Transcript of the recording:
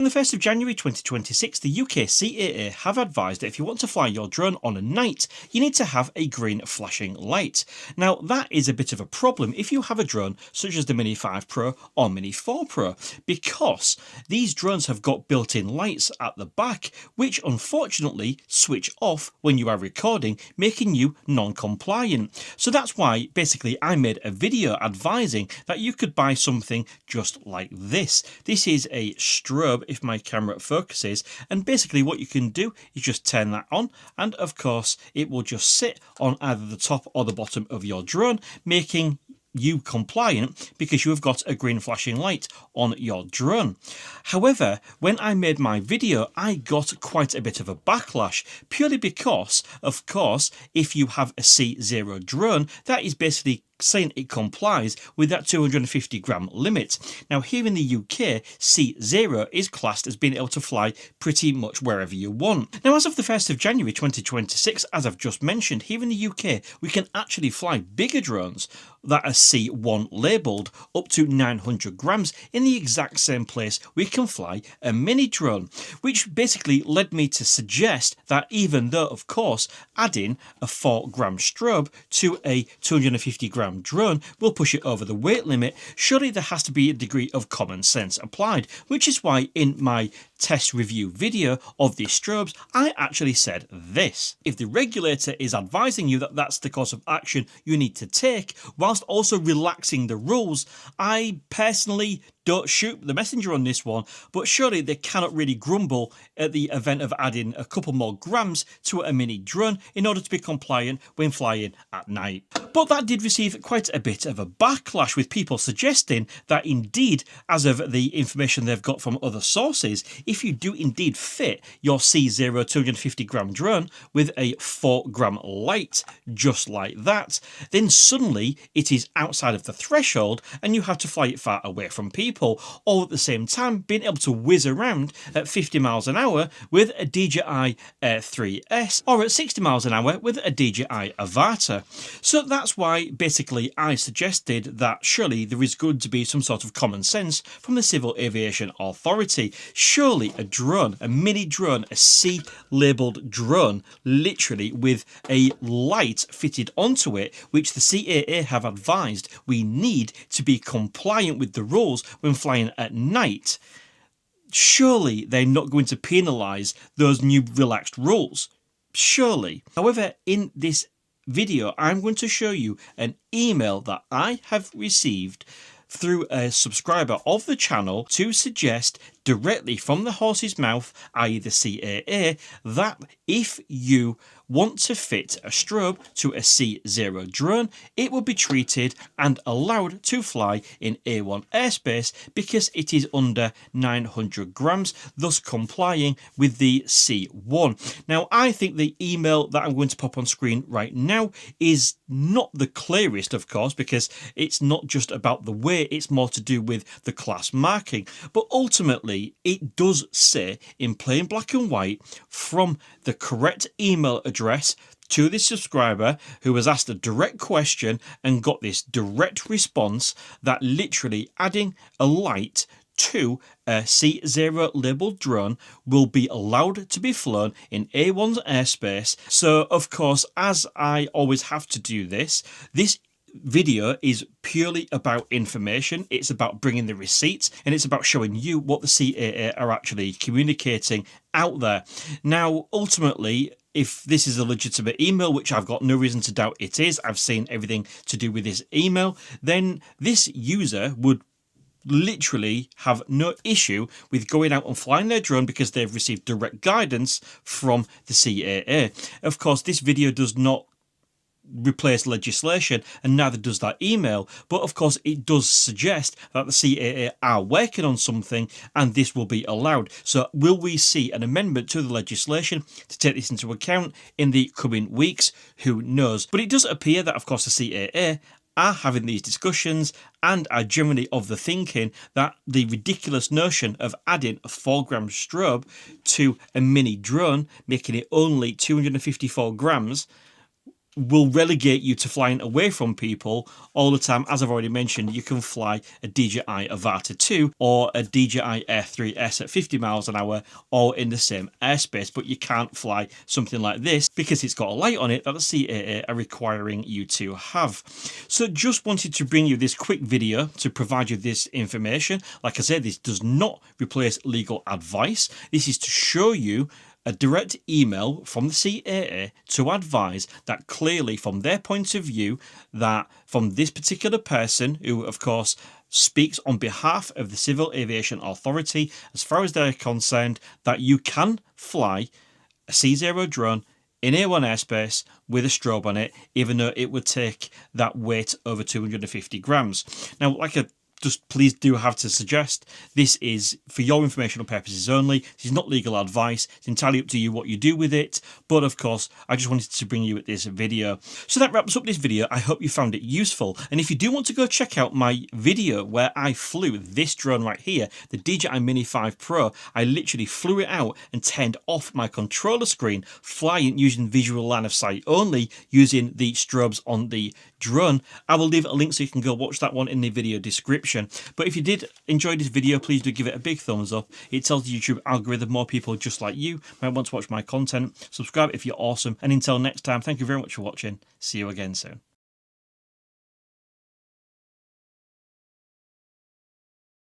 On the 1st of January 2026, the UK CAA have advised that if you want to fly your drone on a night, you need to have a green flashing light. Now, that is a bit of a problem if you have a drone such as the Mini 5 Pro or Mini 4 Pro, because these drones have got built-in lights at the back, which unfortunately switch off when you are recording, making you non-compliant. So that's why basically I made a video advising that you could buy something just like this. This is a strobe, if my camera focuses, and basically what you can do is just turn that on, and of course it will just sit on either the top or the bottom of your drone, making you compliant because you have got a green flashing light on your drone. However, when I made my video, I got quite a bit of a backlash, purely because, of course, if you have a C0 drone, that is basically saying it complies with that 250 gram limit. Now, here in the UK, C0 is classed as being able to fly pretty much wherever you want. Now, as of the 1st of January 2026, as I've just mentioned, here in the UK, we can actually fly bigger drones that are C1 labelled up to 900 grams in the exact same place we can fly a mini drone, which basically led me to suggest that even though, of course, adding a 4 gram strobe to a 250 gram drone will push it over the weight limit, surely there has to be a degree of common sense applied, which is why in my test review video of these strobes, I actually said this: if the regulator is advising you that that's the course of action you need to take, whilst also relaxing the rules, I personally don't shoot the messenger on this one, but surely they cannot really grumble at the event of adding a couple more grams to a mini drone in order to be compliant when flying at night. But that did receive quite a bit of a backlash, with people suggesting that indeed, as of the information they've got from other sources, if you do indeed fit your C0 250 gram drone with a 4 gram light just like that, then suddenly it is outside of the threshold and you have to fly it far away from people, all at the same time being able to whiz around at 50 miles an hour with a DJI Air 3S or at 60 miles an hour with a DJI Avata. So that's why basically I suggested that surely there is going to be some sort of common sense from the Civil Aviation Authority. Surely a drone, a mini drone, a C labelled drone, literally with a light fitted onto it, which the CAA have advised we need to be compliant with the rules when flying at night, surely they're not going to penalise those new relaxed rules. Surely. However, in this video, I'm going to show you an email that I have received through a subscriber of the channel to suggest directly from the horse's mouth, i.e. the CAA, that if you want to fit a strobe to a C0 drone, it will be treated and allowed to fly in A1 airspace because it is under 900 grams, thus complying with the C1. Now, I think the email that I'm going to pop on screen right now is not the clearest, of course, because it's not just about the weight, it's more to do with the class marking. But ultimately, it does say in plain black and white from the correct email address to the subscriber who was asked a direct question and got this direct response that literally adding a light to a C0 labelled drone will be allowed to be flown in A1's airspace. So of course, as I always have to do this video is purely about information. It's about bringing the receipts and it's about showing you what the CAA are actually communicating out there. Now, ultimately, if this is a legitimate email, which I've got no reason to doubt it is, I've seen everything to do with this email, then this user would literally have no issue with going out and flying their drone because they've received direct guidance from the CAA. Of course, this video does not replace legislation and neither does that email, but of course it does suggest that the CAA are working on something and this will be allowed. So will we see an amendment to the legislation to take this into account in the coming weeks? Who knows? But it does appear that of course the CAA are having these discussions and are generally of the thinking that the ridiculous notion of adding a 4 gram strobe to a mini drone, making it only 254 grams, will relegate you to flying away from people all the time. As I've already mentioned, you can fly a DJI Avata 2 or a DJI Air 3S at 50 miles an hour, all in the same airspace, but you can't fly something like this because it's got a light on it that the CAA are requiring you to have. So just wanted to bring you this quick video to provide you this information. Like I said, this does not replace legal advice. This is to show you a direct email from the CAA to advise that clearly from their point of view, that from this particular person, who of course speaks on behalf of the Civil Aviation Authority, as far as they're concerned, that you can fly a C0 drone in A1 airspace with a strobe on it, even though it would take that weight over 250 grams. Now, like a just please do have to suggest, this is for your informational purposes only. This is not legal advice. It's entirely up to you what you do with it. But of course, I just wanted to bring you this video. So that wraps up this video. I hope you found it useful. And if you do want to go check out my video where I flew this drone right here, the DJI Mini 5 Pro, I literally flew it out and turned off my controller screen, flying using visual line of sight only, using the strobes on the drone. I will leave a link so you can go watch that one in the video description. But if you did enjoy this video, please do give it a big thumbs up. It tells the YouTube algorithm more people just like you might want to watch my content. Subscribe if you're awesome. And until next time, thank you very much for watching. See you again soon.